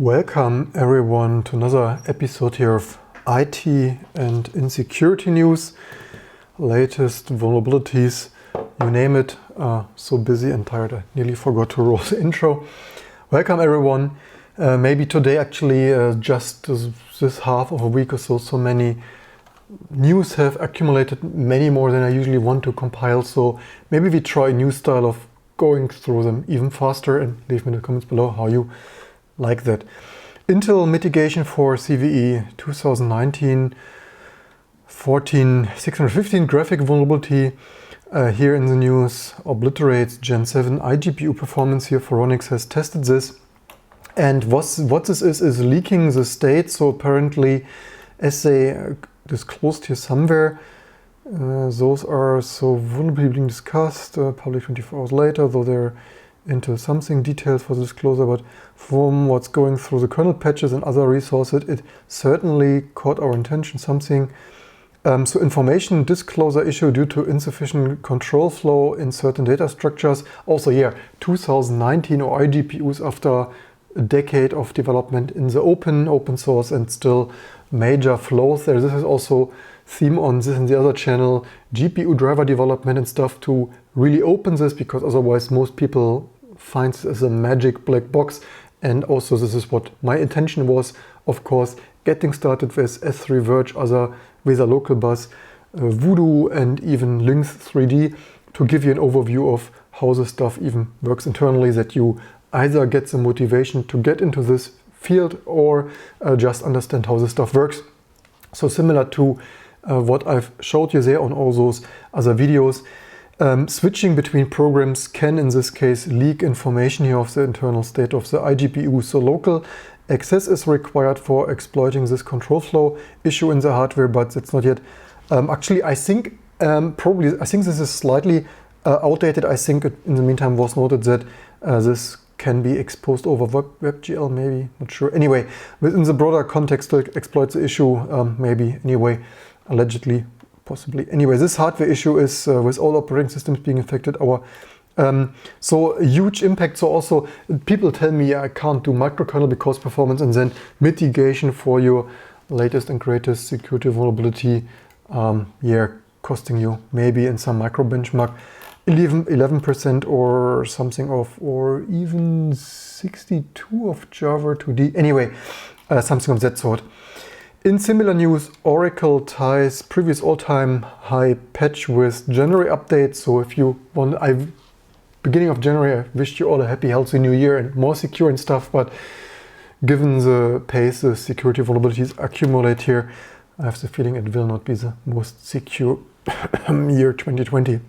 Welcome everyone to another episode here of IT and insecurity news. Latest vulnerabilities, you name it. So busy and tired I nearly forgot to roll the intro. Welcome everyone. Maybe today actually just this half of a week or so, so many news have accumulated, many more than I usually want to compile. So maybe we try a new style of going through them even faster, and leave me in the comments below how you like that. Intel mitigation for CVE 2019 14615 graphic vulnerability here in the news obliterates Gen 7 iGPU performance. Here Phoronix has tested this, and what this is leaking the state. So apparently, as they disclosed here somewhere, those are so vulnerability being discussed public 24 hours later, though they're into something detailed for the disclosure, but from what's going through the kernel patches and other resources, it certainly caught our attention something. So information disclosure issue due to insufficient control flow in certain data structures. Also here, 2019 or iGPUs after a decade of development in the open source and still major flaws there. This is also theme on this and the other channel, GPU driver development and stuff, to really open this, because otherwise most people find this as a magic black box. And also this is what my intention was, of course, getting started with S3 Verge, other with a local bus, Voodoo and even Lynx 3D, to give you an overview of how the stuff even works internally, that you either get the motivation to get into this field or just understand how this stuff works. So similar to what I've showed you there on all those other videos, switching between programs can in this case leak information here of the internal state of the iGPU. So local access is required for exploiting this control flow issue in the hardware, but it's not yet. Actually, I think I think this is slightly outdated. I think it, in the meantime, was noted that this can be exposed over WebGL, maybe, not sure. Anyway, within the broader context to exploit the issue, maybe, anyway, allegedly, possibly. Anyway, this hardware issue is with all operating systems being affected. So a huge impact. So also people tell me I can't do microkernel because performance, and then mitigation for your latest and greatest security vulnerability, costing you maybe in some micro benchmark 11% or something of, or even 62 of Java 2D. Anyway, something of that sort. In similar news, Oracle ties previous all-time high patch with January update. So if you want, beginning of January, I wished you all a happy, healthy new year and more secure and stuff. But given the pace the security vulnerabilities accumulate here, I have the feeling it will not be the most secure year 2020.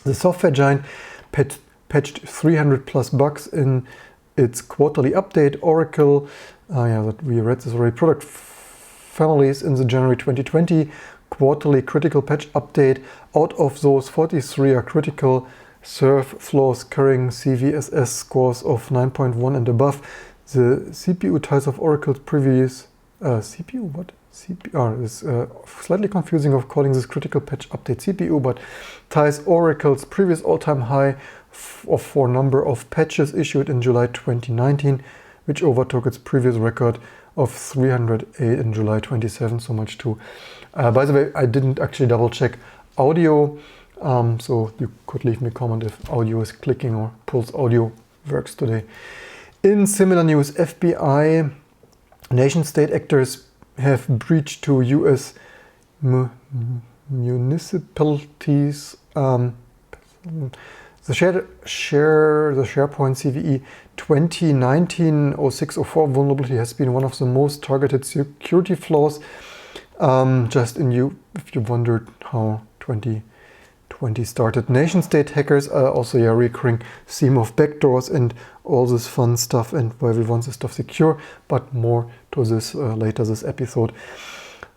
The software giant patched 300 plus bugs in its quarterly update. Oracle, that we read this already, product families in the January 2020 quarterly critical patch update. Out of those, 43 are critical serve flaws carrying CVSS scores of 9.1 and above. The CPU ties of Oracle's previous CPU, what? CPR is slightly confusing of calling this critical patch update CPU, but ties Oracle's previous all-time high for number of patches issued in July 2019, which overtook its previous record of 308 in July 27. So much too. By the way, I didn't actually double check audio, so you could leave me a comment if audio is clicking or Pulse Audio works today. In similar news, FBI nation-state actors have breached to US municipalities. The SharePoint CVE 2019-06-04 vulnerability has been one of the most targeted security flaws. Just in if you wondered how 2020 started. Nation-state hackers are also a recurring theme of backdoors and all this fun stuff, and why we want this stuff secure, but more to this later this episode.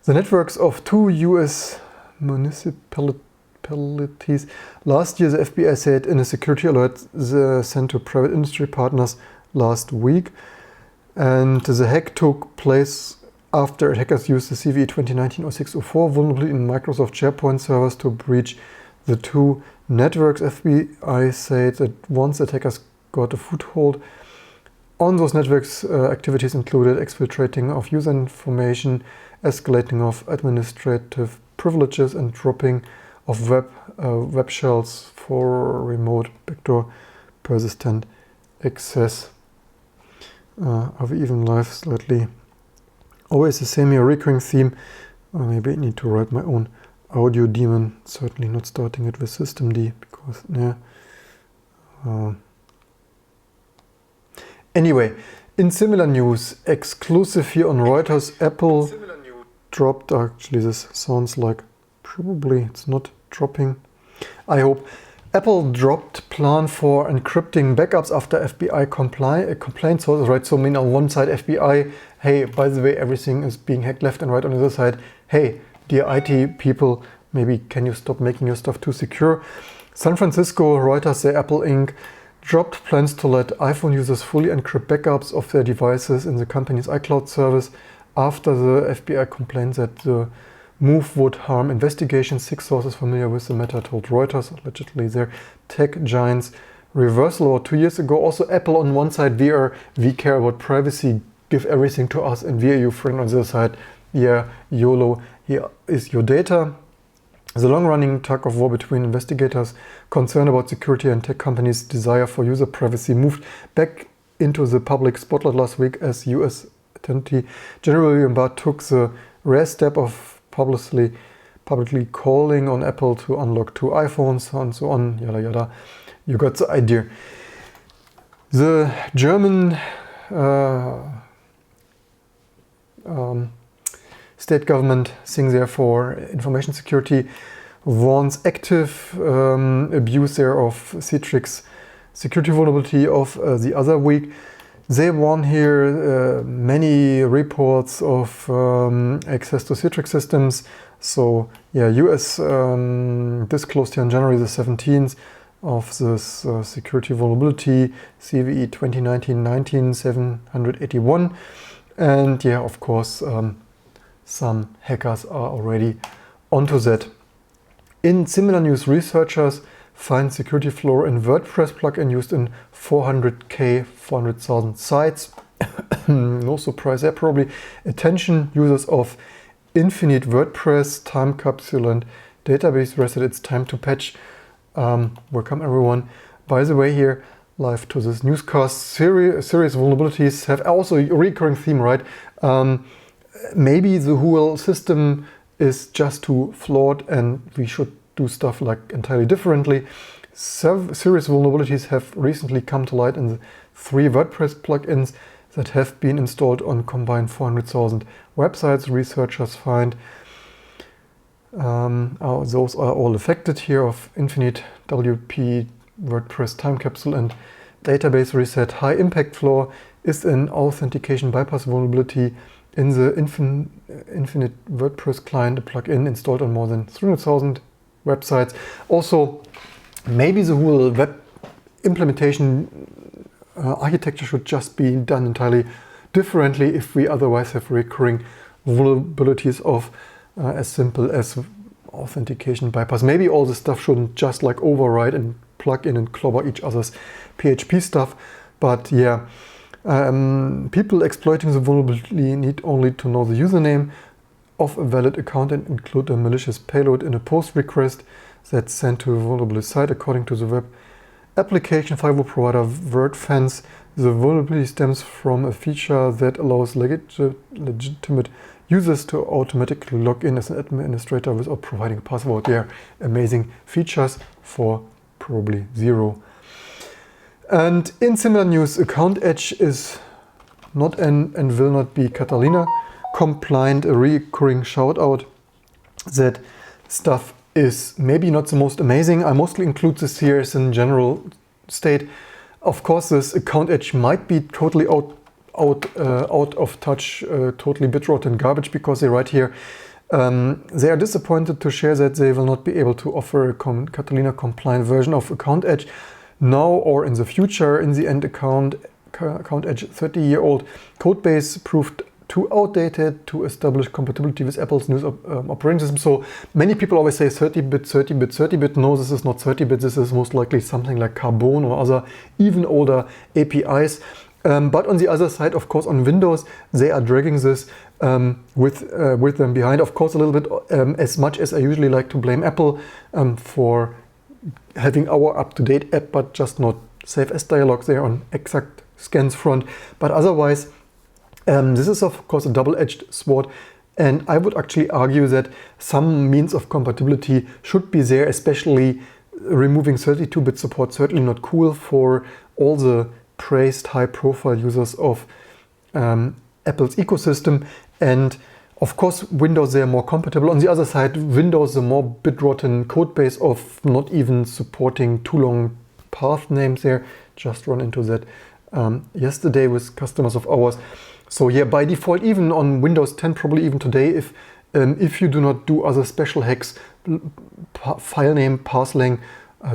The networks of 2 US municipalities. Last year, the FBI said in a security alert sent to private industry partners last week, and the hack took place after hackers used the CVE 2019-06-04 vulnerability in Microsoft SharePoint servers to breach the 2 networks. FBI said that once attackers got a foothold On those networks, activities included exfiltrating of user information, escalating of administrative privileges, and dropping of web shells for remote backdoor persistent access. Are we even live slightly? Always the same here, recurring theme. Maybe I need to write my own audio daemon. Certainly not starting it with systemd, because anyway, in similar news, exclusive here on Reuters, Apple dropped, actually this sounds like probably it's not dropping, I hope. Apple dropped plan for encrypting backups after FBI complaint. So, right, so I mean on one side FBI, hey, by the way, everything is being hacked left and right. On the other side, hey, dear IT people, maybe can you stop making your stuff too secure? San Francisco, Reuters say Apple Inc. dropped plans to let iPhone users fully encrypt backups of their devices in the company's iCloud service after the FBI complained that the move would harm investigations. 6 sources familiar with the matter told Reuters, allegedly their tech giants reversal about 2 years ago. Also, Apple on one side, we care about privacy, give everything to us, and we are your friend. On the other side, yeah, YOLO, here is your data. The long-running tug of war between investigators concerned about security and tech companies' desire for user privacy moved back into the public spotlight last week as US Attorney General William Barr took the rare step of publicly calling on Apple to unlock 2 iPhones and so on, yada yada. You got the idea. The German state government, thing there for information security, warns active abuse there of Citrix security vulnerability of the other week. They warn here many reports of access to Citrix systems. So yeah, US disclosed here on January the 17th of this security vulnerability, CVE 2019-19-781. And yeah, of course, some hackers are already onto that. In similar news, researchers find security flaw in WordPress plugin used in 400,000 sites. No surprise there, probably. Attention users of Infinite WordPress, Time Capsule and Database Reset, it's time to patch. Welcome everyone. By the way, here, live to this newscast, serious vulnerabilities have also a recurring theme, right? Maybe the whole system is just too flawed and we should do stuff like entirely differently. Serious vulnerabilities have recently come to light in the 3 WordPress plugins that have been installed on combined 400,000 websites. Researchers find those are all affected here of Infinite WP, WordPress Time Capsule and Database Reset. High impact flaw is an authentication bypass vulnerability in the Infinite WordPress client, a plugin installed on more than 300,000 websites. Also, maybe the whole web implementation architecture should just be done entirely differently if we otherwise have recurring vulnerabilities of as simple as authentication bypass. Maybe all this stuff shouldn't just like override and plug in and clobber each other's PHP stuff. But yeah, people exploiting the vulnerability need only to know the username of a valid account and include a malicious payload in a post request that's sent to a vulnerable site. According to the web application firewall provider WordFence, the vulnerability stems from a feature that allows legitimate users to automatically log in as an administrator without providing a password. They're amazing features for probably zero. And in similar news, Account Edge is not and will not be Catalina compliant. A recurring shout out that stuff is maybe not the most amazing. I mostly include this here as in general state. Of course, this Account Edge might be totally out of touch, totally bitrot and garbage, because they write here they are disappointed to share that they will not be able to offer a Catalina compliant version of Account Edge now or in the future. In the end, Account Edge 30-year-old codebase proved too outdated to establish compatibility with Apple's new operating system. So many people always say 30-bit, 30-bit, 30-bit. No, this is not 30-bit. This is most likely something like Carbon or other even older APIs. But on the other side, of course, on Windows, they are dragging this with them behind. Of course, a little bit as much as I usually like to blame Apple for having our up-to-date app, but just not save as dialogues there on exact scans front. But otherwise, this is of course a double-edged sword. And I would actually argue that some means of compatibility should be there, especially removing 32-bit support. Certainly not cool for all the praised high-profile users of Apple's ecosystem. And of course, Windows, they are more compatible. On the other side, Windows, the more bit-rotten code base of not even supporting too long path names there. Just run into that yesterday with customers of ours. So yeah, by default, even on Windows 10, probably even today, if you do not do other special hacks, file name, parseling,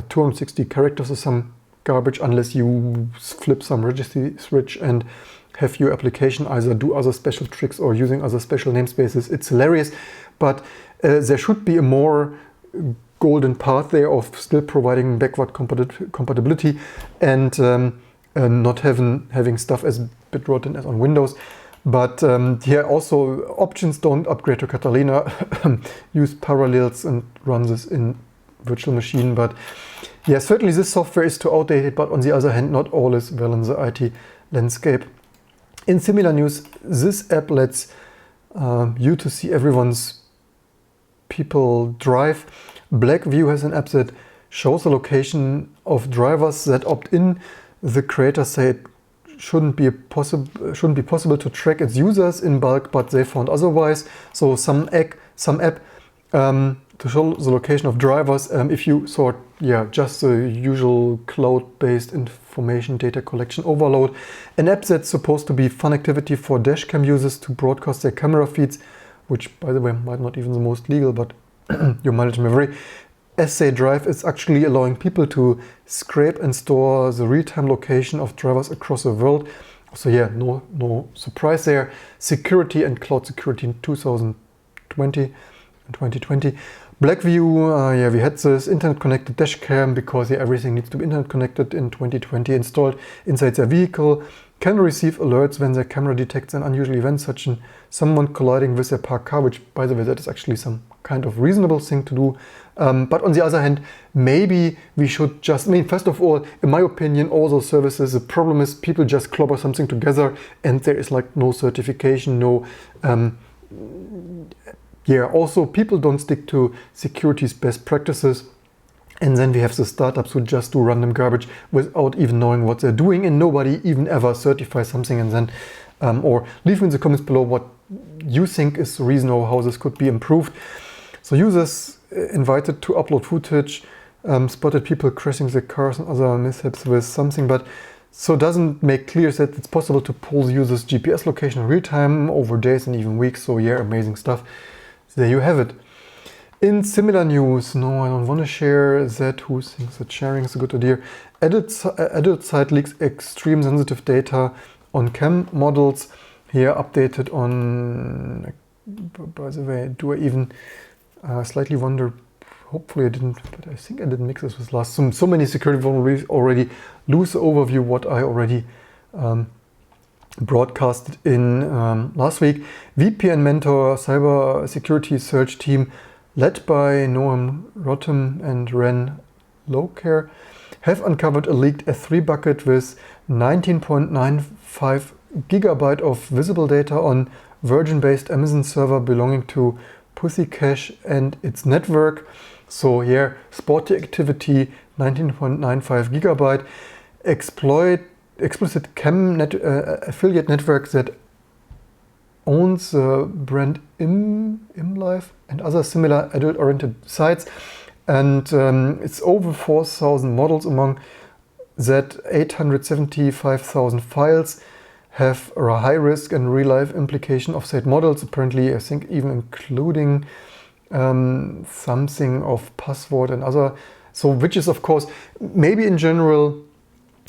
260 characters or some garbage, unless you flip some registry switch and have your application either do other special tricks or using other special namespaces. It's hilarious, but there should be a more golden path there of still providing backward compatibility and not having stuff as bit-rotten as on Windows. But here also options don't upgrade to Catalina, use Parallels and run this in virtual machine. But yeah, certainly this software is too outdated, but on the other hand, not all is well in the IT landscape. In similar news, this app lets you to see everyone's people drive. Blackview has an app that shows the location of drivers that opt in. The creators say it shouldn't be possible to track its users in bulk, but they found otherwise. So some app to show the location of drivers. If you sort, just the usual cloud-based information data collection overload. An app that's supposed to be fun activity for dashcam users to broadcast their camera feeds, which by the way might not even the most legal, but you manage memory. As they drive, it's actually allowing people to scrape and store the real-time location of drivers across the world. So yeah, no surprise there. Security and cloud security in 2020 and 2020. Blackview, we had this internet-connected dashcam because everything needs to be internet-connected in 2020 installed inside their vehicle. Can receive alerts when their camera detects an unusual event, such as someone colliding with their parked car, which, by the way, that is actually some kind of reasonable thing to do. But on the other hand, maybe we should just, first of all, in my opinion, all those services, the problem is people just clobber something together and there is like no certification, no... also people don't stick to security's best practices. And then we have the startups who just do random garbage without even knowing what they're doing, and nobody even ever certifies something. And then, or leave me in the comments below what you think is the reason or how this could be improved. So users invited to upload footage, spotted people crashing their cars and other mishaps with something, but so doesn't make clear that it's possible to pull the user's GPS location in real time over days and even weeks. So yeah, amazing stuff. So there you have it. In similar news, no, I don't want to share that. Who thinks that sharing is a good idea? Adult site leaks extreme sensitive data on cam models. Here updated on, by the way, do I even slightly wonder, hopefully I didn't, but I think I didn't mix this with last. So many security vulnerabilities already. Lose the overview what I already broadcasted in last week. VPN Mentor cyber security search team led by Noam Rotem and Ren Lowcare have uncovered a leaked S3 bucket with 19.95 gigabyte of visible data on Virgin-based Amazon server belonging to Pussy Cache and its network. So here, sporty activity, 19.95 gigabyte, explicit cam affiliate network that owns the brand ImLife and other similar adult-oriented sites. And it's over 4,000 models. Among that, 875,000 files have a high risk and real-life implication of said models. Apparently, I think even including something of password and other. So, which is, of course, maybe in general,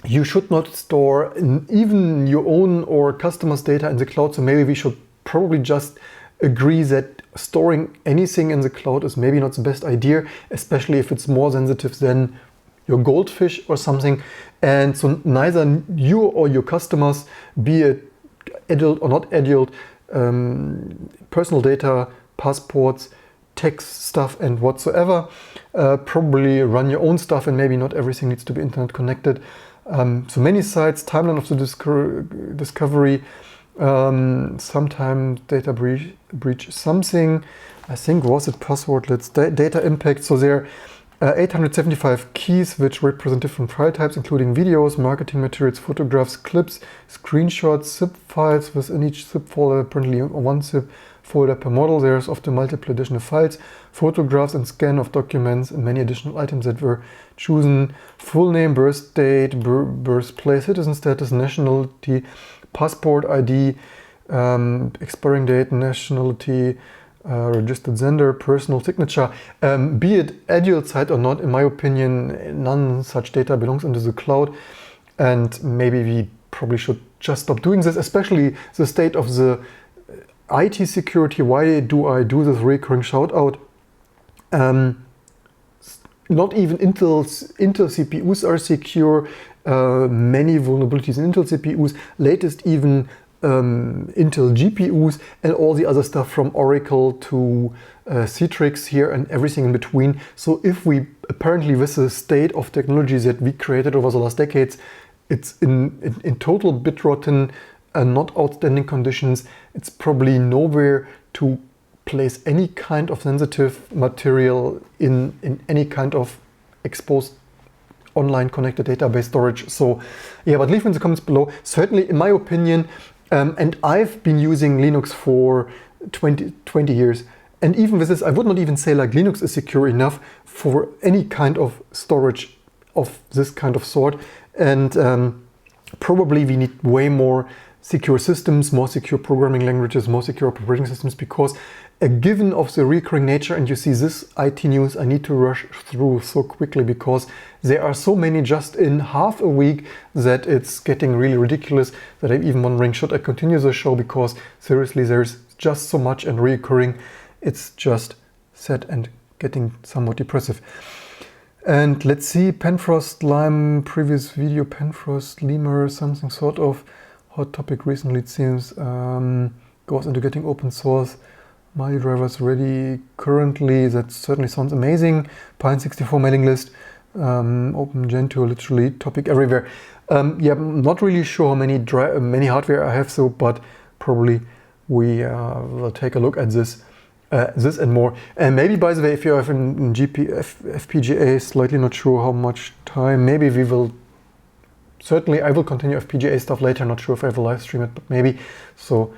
you should not store even your own or customers' data in the cloud. So maybe we should probably just agree that storing anything in the cloud is maybe not the best idea, especially if it's more sensitive than your goldfish or something. And so neither you or your customers, be it adult or not adult, personal data, passports, tax stuff and whatsoever, probably run your own stuff, and maybe not everything needs to be internet connected. So many sites, timeline of the discovery, sometimes data breach something, I think was it passwordless, data impact. So there are 875 keys which represent different file types, including videos, marketing materials, photographs, clips, screenshots, zip files. Within each zip folder, apparently one zip folder per model. There's often multiple additional files, photographs and scan of documents, and many additional items that were chosen. Full name, birth date, birthplace, citizen status, nationality, passport ID, expiring date, nationality, registered sender, personal signature. Be it adult site or not, in my opinion, none such data belongs into the cloud, and maybe we probably should just stop doing this, especially the state of the IT security. Why do I do this recurring shout out? Not even Intel CPUs are secure. Many vulnerabilities in Intel CPUs, latest even Intel GPUs, and all the other stuff from Oracle to Citrix here and everything in between. So if we apparently, with the state of technologies that we created over the last decades, it's in total bit rotten and not outstanding conditions, it's probably nowhere to place any kind of sensitive material in any kind of exposed online connected database storage. So yeah, but leave in the comments below. Certainly, in my opinion, and I've been using Linux for 20 years. And even with this, I would not even say like Linux is secure enough for any kind of storage of this kind of sort. And probably we need way more secure systems, more secure programming languages, more secure operating systems, because a given of the recurring nature, and you see this IT news, I need to rush through so quickly because there are so many just in half a week that it's getting really ridiculous, that I'm even wondering, should I continue the show? Because seriously, there's just so much and recurring. It's just sad and getting somewhat depressive. And let's see, Penfrost Lime, previous video, Penfrost Lemur, something sort of hot topic recently, it seems, goes into getting open source Mali drivers ready currently. That certainly sounds amazing. Pine64 mailing list, Open Gentoo, literally topic everywhere. Yeah, I'm not really sure how many hardware I have, so, but probably we will take a look at this and more. And maybe, by the way, if you have an FPGA, slightly not sure how much time, maybe we will, certainly I will continue FPGA stuff later, not sure if I will live stream it, but maybe. So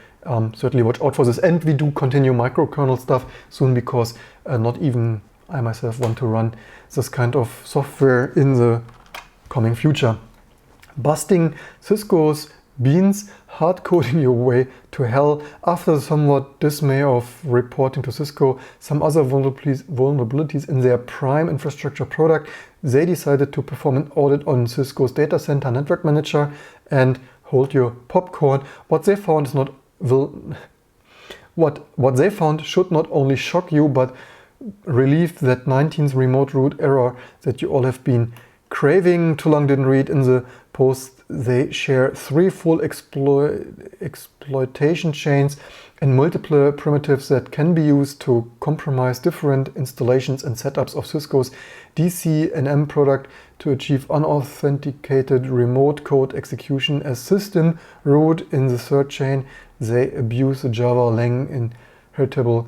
certainly watch out for this. And we do continue microkernel stuff soon, because not even I myself want to run this kind of software in the coming future. Busting Cisco's beans, hard coding your way to hell. After the somewhat dismay of reporting to Cisco some other vulnerabilities in their prime infrastructure product, they decided to perform an audit on Cisco's data center network manager. And hold your popcorn, what they found is not what they found should not only shock you, but relieve that 19th remote root error that you all have been craving. Too long didn't read in the post. They share 3 full exploitation chains and multiple primitives that can be used to compromise different installations and setups of Cisco's DCNM product to achieve unauthenticated remote code execution as system root. In the third chain, they abuse the Java Lang inheritable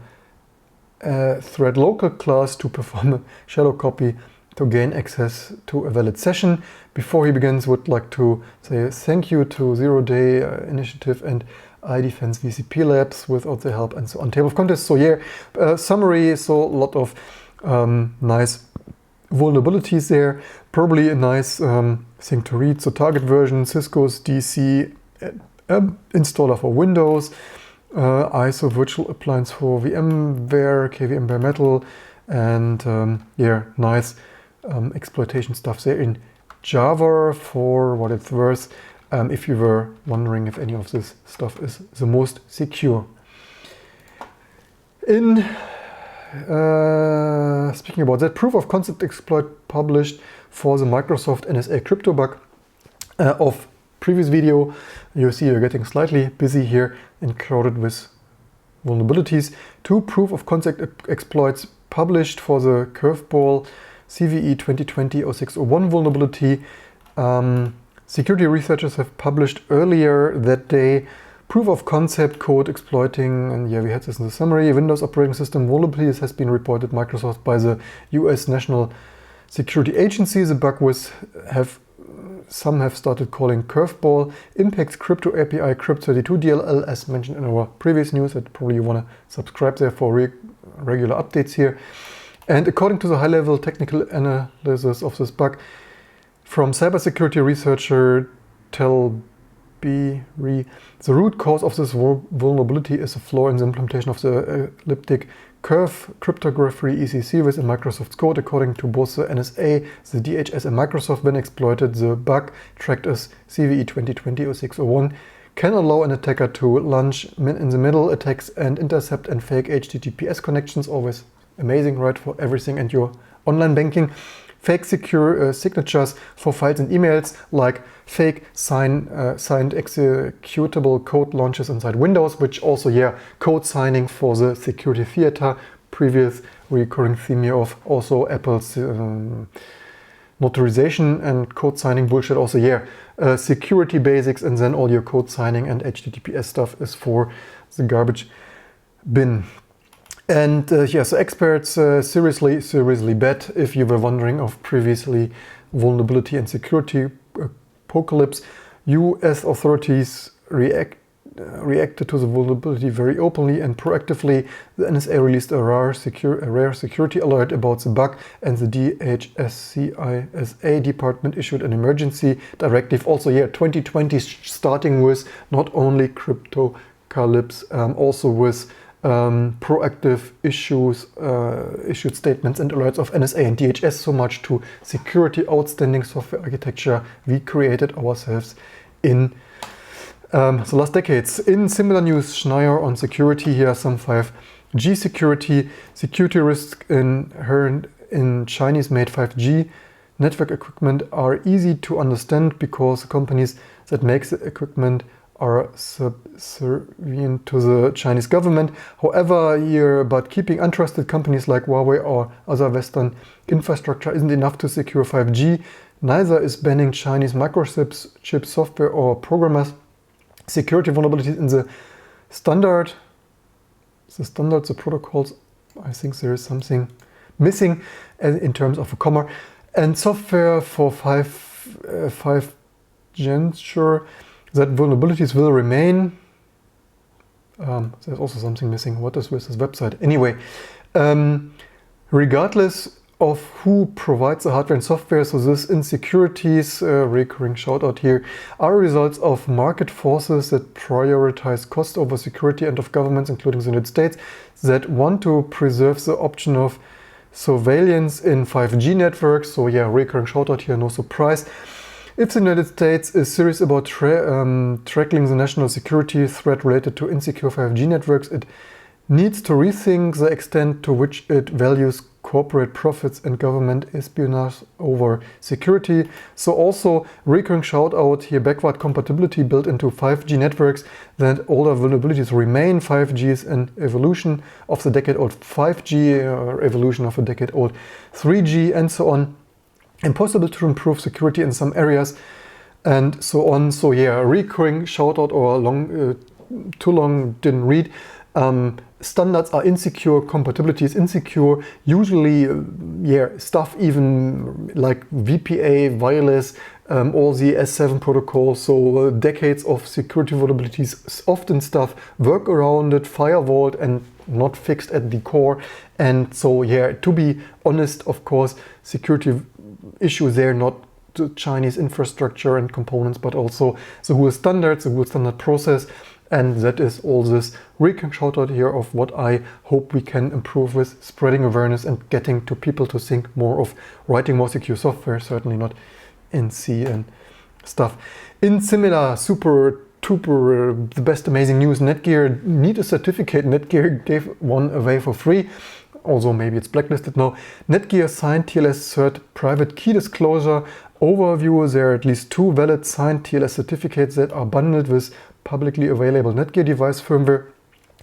thread local class to perform a shadow copy to gain access to a valid session. Before he begins, would like to say thank you to Zero Day Initiative and iDefense VCP Labs. Without their help and so on. Table of contents. So yeah, summary. So a lot of nice vulnerabilities there. Probably a nice thing to read. So target version, Cisco's DC installer for Windows, ISO virtual appliance for VMware, KVM bare metal, and yeah, nice exploitation stuff there in Java for what it's worth, if you were wondering if any of this stuff is the most secure. In speaking about that, proof of concept exploit published for the Microsoft NSA crypto bug of previous video. You see you're getting slightly busy here and crowded with vulnerabilities. 2 proof of concept exploits published for the curveball CVE 2020-0601 vulnerability. Security researchers have published earlier that day proof of concept code exploiting, and yeah, we had this in the summary, Windows operating system vulnerabilities has been reported Microsoft by the US National Security Agency. The bug some have started calling curveball, impacts crypto API crypt32 DLL as mentioned in our previous news, that probably you want to subscribe there for regular updates here. And according to the high-level technical analysis of this bug from cybersecurity researcher Tel B-Re, the root cause of this vulnerability is a flaw in the implementation of the elliptic curve cryptography ECC within Microsoft's code. According to both the NSA, the DHS and Microsoft, when exploited, the bug tracked as CVE 2020-0601 can allow an attacker to launch in the middle attacks and intercept and fake HTTPS connections. Always amazing, right, for everything and your online banking. Fake secure signatures for files and emails, like fake signed executable code launches inside Windows, which also, yeah, code signing for the security theater, previous recurring theme here of also Apple's notarization and code signing bullshit. Also, yeah, security basics, and then all your code signing and HTTPS stuff is for the garbage bin. And yeah, so experts seriously bet, if you were wondering of previously vulnerability and security apocalypse, US authorities reacted to the vulnerability very openly and proactively. The NSA released a rare security alert about the bug, and the DHS-CISA department issued an emergency directive. Also, yeah, 2020 starting with not only cryptocalypse, also with proactive issued statements and alerts of NSA and DHS. So much to security, outstanding software architecture we created ourselves in the last decades. In similar news, Schneier on security, here are some 5G security risks inherent in Chinese-made 5G network equipment are easy to understand because companies that make the equipment are subservient to the Chinese government. However, here, but keeping untrusted companies like Huawei or other Western infrastructure isn't enough to secure 5G. Neither is banning Chinese microchip software or programmers. Security vulnerabilities in the protocols, I think there is something missing in terms of a comma. And software for 5G ensure that vulnerabilities will remain. There's also something missing. What is with this website? Anyway, regardless of who provides the hardware and software, so this insecurities, recurring shout out here, are results of market forces that prioritize cost over security and of governments, including the United States, that want to preserve the option of surveillance in 5G networks. So yeah, recurring shout out here, no surprise. If the United States is serious about tackling the national security threat related to insecure 5G networks, it needs to rethink the extent to which it values corporate profits and government espionage over security. So also recurring shout out here, backward compatibility built into 5G networks, that older vulnerabilities remain. 5G is an evolution of the decade-old 5G, evolution of a decade-old 3G, and so on. Impossible to improve security in some areas, and so on. So yeah, recurring shout out, or too long didn't read. Standards are insecure, compatibility is insecure. Usually, yeah, stuff even like VPA, wireless, all the S7 protocols. So decades of security vulnerabilities, often stuff work around it, firewalled and not fixed at the core. And so yeah, to be honest, of course, security issue there, not the Chinese infrastructure and components, but also the whole standards, the whole standard process. And that is all this recurring shout out here of what I hope we can improve with, spreading awareness and getting to people to think more of writing more secure software, certainly not in C and stuff. In similar super the best amazing news, Netgear need a certificate. Netgear gave one away for free. although maybe it's blacklisted now. Netgear signed TLS cert private key disclosure overview. There are at least 2 valid signed TLS certificates that are bundled with publicly available Netgear device firmware.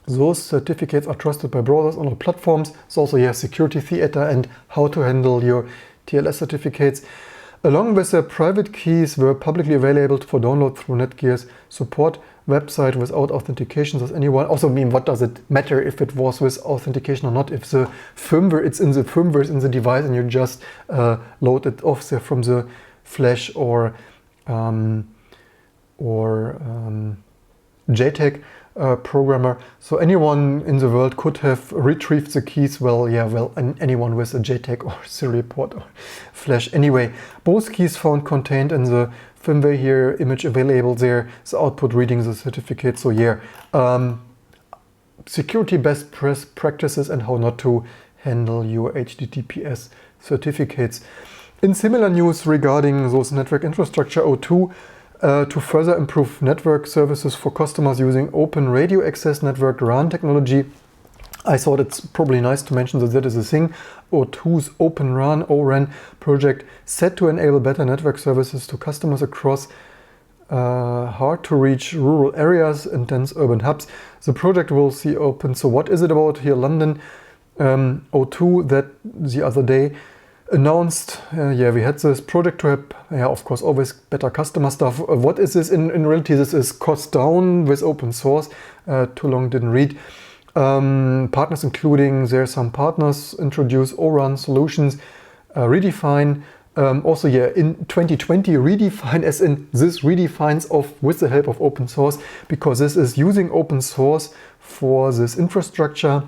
Those certificates are trusted by browsers on all platforms. It's also here security theater and how to handle your TLS certificates. Along with the private keys were publicly available for download through Netgear's support website without authentication. Does anyone also mean what does it matter if it was with authentication or not? If the firmware, it's in the firmware, it's in the device, and you just load it off there from the flash or JTAG programmer. So anyone in the world could have retrieved the keys. Well, yeah, well, anyone with a JTAG or serial port or flash. Anyway, both keys found contained in the firmware here, image available there, the output reading the certificate. So yeah, security best practices and how not to handle your HTTPS certificates. In similar news regarding those network infrastructure, O2 to further improve network services for customers using open radio access network RAN technology. I thought it's probably nice to mention that that is a thing. O2's Open RAN (ORAN) project set to enable better network services to customers across hard-to-reach rural areas and dense urban hubs. The project will see open. So what is it about here? London O2 that the other day announced, yeah, we had this project to help, yeah, of course, always better customer stuff. What is this in reality? This is cost down with open source. Too long didn't read. Partners including, there are some partners introduce ORAN solutions, redefine, also yeah, in 2020 redefine as in this redefines of with the help of open source, because this is using open source for this infrastructure.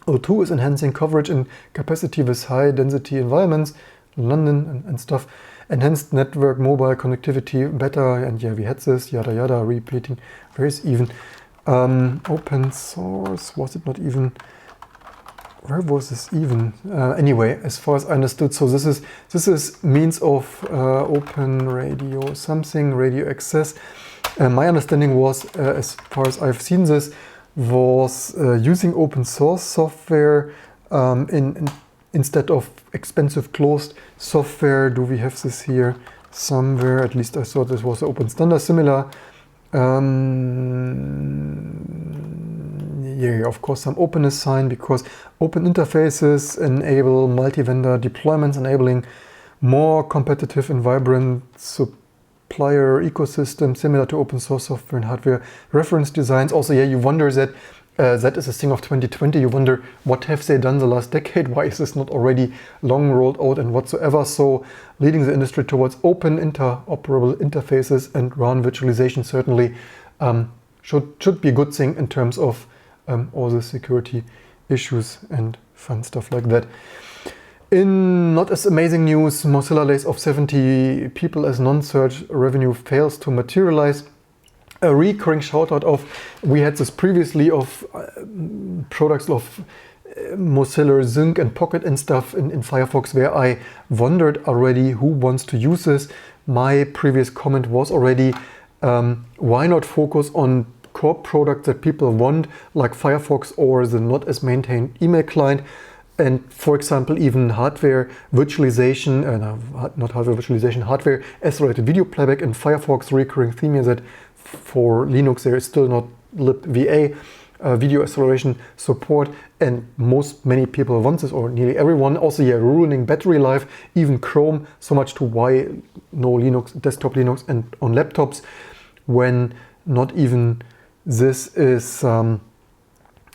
O2 is enhancing coverage and capacity with high density environments, London and stuff, enhanced network mobile connectivity better, and yeah, we had this, yada yada, repeating, where is even open source, was it not even, where was this even? Anyway, as far as I understood, so this is means of open radio something, radio access. My understanding was, as far as I've seen this, was using open source software instead of expensive closed software. Do we have this here somewhere? At least I thought this was open standard. Similar. Yeah, of course, some openness sign, because open interfaces enable multi-vendor deployments, enabling more competitive and vibrant supplier ecosystem similar to open source software and hardware reference designs. Also, yeah, you wonder that that is a thing of 2020. You wonder, what have they done the last decade? Why is this not already long rolled out and whatsoever? So leading the industry towards open interoperable interfaces and RAN virtualization certainly should be a good thing in terms of all the security issues and fun stuff like that. In not as amazing news, Mozilla lays off 70 people as non-search revenue fails to materialize. A recurring shout out of, we had this previously of products of Mozilla Sync and Pocket and stuff in Firefox, where I wondered already who wants to use this. My previous comment was already, why not focus on core products that people want, like Firefox or the not as maintained email client. And for example, even hardware virtualization, not hardware virtualization, hardware accelerated video playback in Firefox, recurring theme is that for Linux there is still not libva, video acceleration support, and many people want this, or nearly everyone. Also, yeah, ruining battery life, even Chrome, so much to why no Linux, desktop Linux and on laptops, when not even this is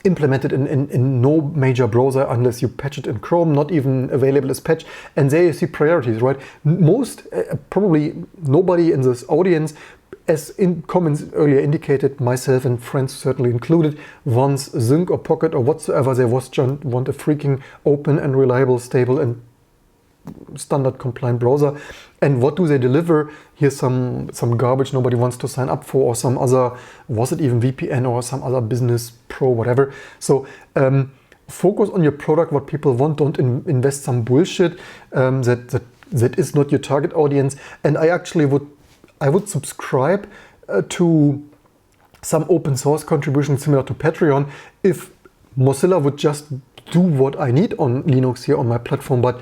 implemented in no major browser unless you patch it in Chrome, not even available as patch. And there you see priorities, right? Most, probably nobody in this audience, as in comments earlier indicated, myself and friends certainly included, wants Sync or Pocket or whatsoever they want a freaking open and reliable, stable and standard compliant browser. And what do they deliver? Here's some garbage nobody wants to sign up for, or some other, was it even VPN or some other business pro, whatever. So focus on your product, what people want. Don't invest some bullshit that is not your target audience. And I actually would subscribe to some open source contributions similar to Patreon if Mozilla would just do what I need on Linux here on my platform, but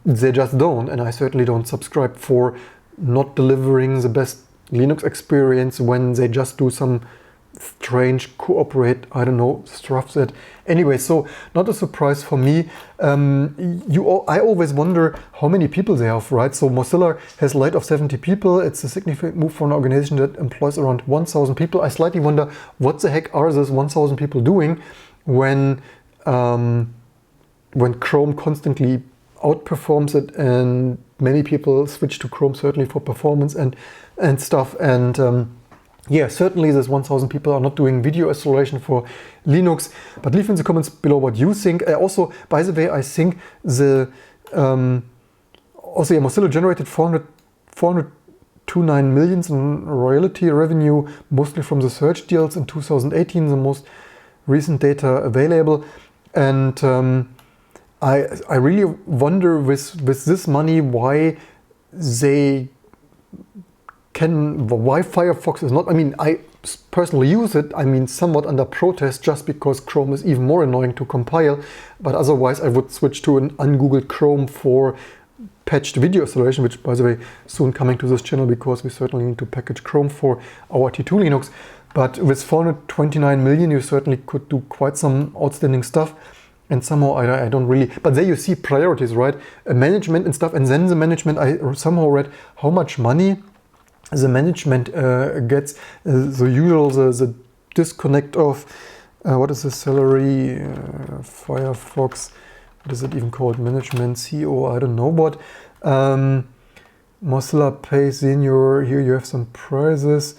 they just don't, and I certainly don't subscribe for not delivering the best Linux experience when they just do some strange cooperate, I don't know, stuff that. Anyway, so not a surprise for me. I always wonder how many people they have, right? So Mozilla has laid off 70 people. It's a significant move for an organization that employs around 1,000 people. I slightly wonder what the heck are those 1,000 people doing when Chrome constantly outperforms it, and many people switch to Chrome certainly for performance and stuff. And yeah, certainly these 1,000 people are not doing video acceleration for Linux, but leave in the comments below what you think. Also, by the way, I think the Mozilla generated 429 million in royalty revenue, mostly from the search deals in 2018, the most recent data available. And I really wonder with this money why Firefox is not, I mean, I personally use it, I mean, somewhat under protest, just because Chrome is even more annoying to compile, but otherwise I would switch to an ungoogled Chrome for patched video acceleration, which, by the way, soon coming to this channel, because we certainly need to package Chrome for our T2 Linux. But with 429 million, you certainly could do quite some outstanding stuff. And somehow I don't really, but there you see priorities, right? Management and stuff, and then the management, I somehow read how much money the management gets, the usual, the disconnect of, what is the salary, Firefox, what is it even called, management, CEO, I don't know what. Mozilla Pay Senior, here you have some prizes.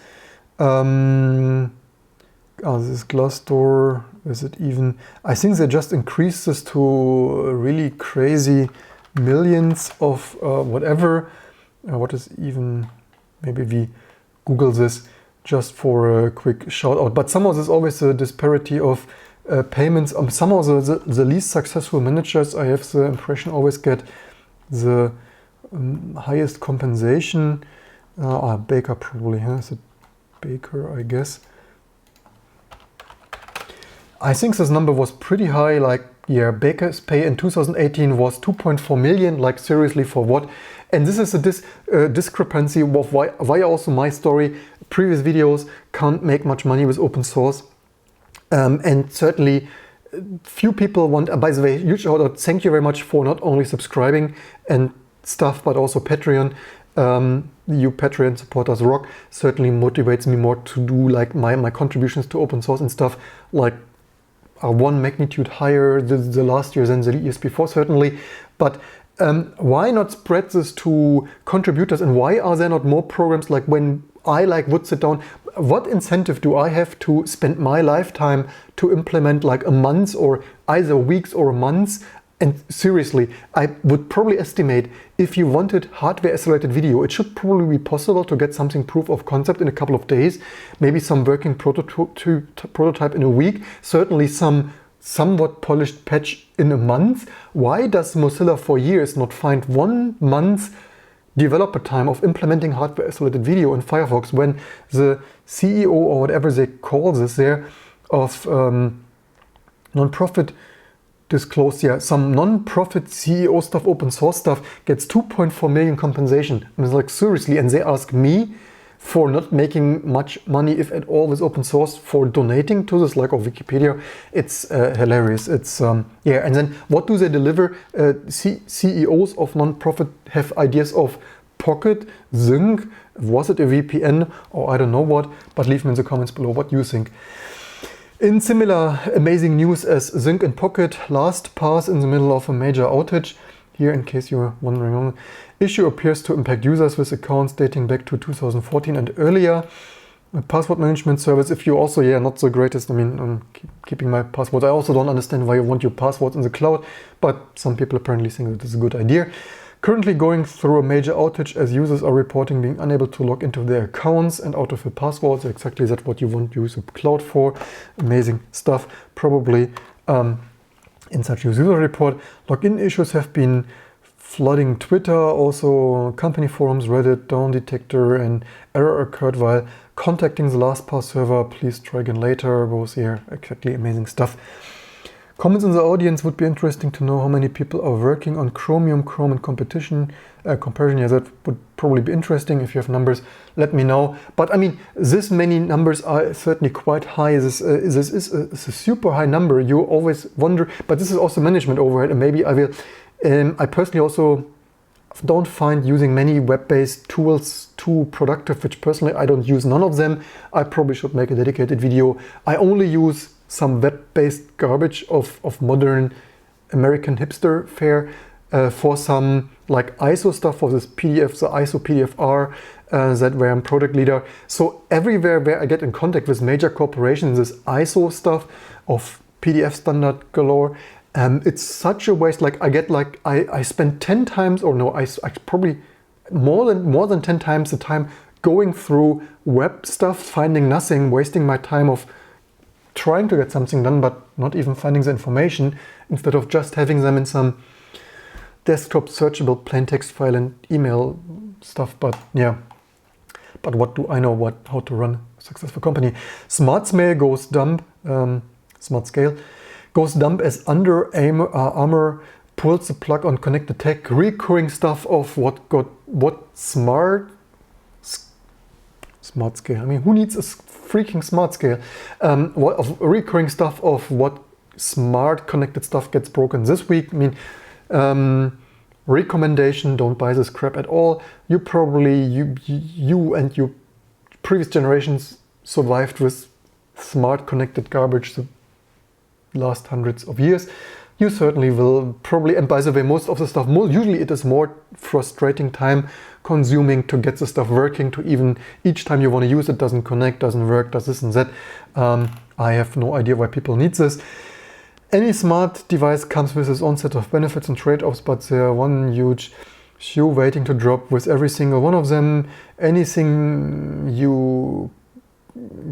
This is Glassdoor, is it even, I think they just increased this to really crazy millions of whatever. What is even, maybe we Google this just for a quick shout out. But somehow there's always a disparity of payments. Somehow the least successful managers, I have the impression, always get the highest compensation. Baker probably, huh? Is it Baker, I guess? I think this number was pretty high, like, yeah, Baker's pay in 2018 was 2.4 million, like seriously for what? And this is a discrepancy of why also my story, previous videos can't make much money with open source. And certainly few people want, by the way, huge shout out, thank you very much for not only subscribing and stuff, but also Patreon. You Patreon supporters rock, certainly motivates me more to do like my contributions to open source and stuff, like are one magnitude higher the last year than the years before, certainly. But why not spread this to contributors, and why are there not more programs like when I would sit down? What incentive do I have to spend my lifetime to implement like a month or either weeks or months? And seriously, I would probably estimate if you wanted hardware accelerated video, it should probably be possible to get something proof of concept in a couple of days, maybe some working prototype in a week, certainly some somewhat polished patch in a month. Why does Mozilla for years not find 1 month developer time of implementing hardware accelerated video in Firefox, when the CEO or whatever they call this there of non-profit disclosed, yeah, some non-profit CEO stuff, open source stuff, gets 2.4 million compensation. I mean, like seriously, and they ask me for not making much money, if at all, with open source, for donating to this, like of Wikipedia. It's hilarious. It's yeah, and then what do they deliver? CEOs of non-profit have ideas of Pocket, Zinc, was it a VPN or I don't know what, but leave me in the comments below what you think. In similar amazing news as Zinc and Pocket, LastPass in the middle of a major outage. Here, in case you're wondering, issue appears to impact users with accounts dating back to 2014 and earlier. A password management service, if you also, yeah, not the greatest, I mean, I'm keeping my passwords. I also don't understand why you want your passwords in the cloud, but some people apparently think that it's a good idea. Currently going through a major outage as users are reporting being unable to log into their accounts and autofill passwords. Exactly that's what you want to use the cloud for. Amazing stuff. Probably in such a user report. Login issues have been flooding Twitter, also company forums, Reddit, down detector, and error occurred while contacting the LastPass server. Please try again later. Both here, exactly amazing stuff. Comments in the audience would be interesting to know how many people are working on Chromium, Chrome and competition comparison. Yeah, that would probably be interesting. If you have numbers, let me know. But I mean, this many numbers are certainly quite high. This is a super high number. You always wonder, but this is also management overhead, and maybe I will. I personally also don't find using many web-based tools too productive, which personally I don't use none of them. I probably should make a dedicated video. I only use some web-based garbage of modern American hipster fare for some like ISO stuff, for this PDF, the ISO PDFR, that where I'm product leader. So everywhere where I get in contact with major corporations, this ISO stuff of PDF standard galore, it's such a waste. Like I spend 10 times, or no, I probably more than 10 times the time going through web stuff, finding nothing, wasting my time of trying to get something done, but not even finding the information, instead of just having them in some desktop searchable plain text file and email stuff. But yeah, but what do I know how to run a successful company? SmartScale goes dump. SmartScale goes dump as Under Armour pulls the plug on connected tech. Recurring stuff of SmartScale. I mean, who needs a freaking SmartScale? What of recurring stuff of what smart connected stuff gets broken this week? I mean, recommendation: don't buy this crap at all. You probably you and your previous generations survived with smart connected garbage the last hundreds of years. You certainly will probably. And by the way, most of the stuff, usually it is more frustrating, time consuming to get the stuff working, to even each time you want to use it doesn't connect, doesn't work, does this and that. I have no idea why people need this. Any smart device comes with its own set of benefits and trade-offs, but there are one huge shoe waiting to drop with every single one of them. Anything you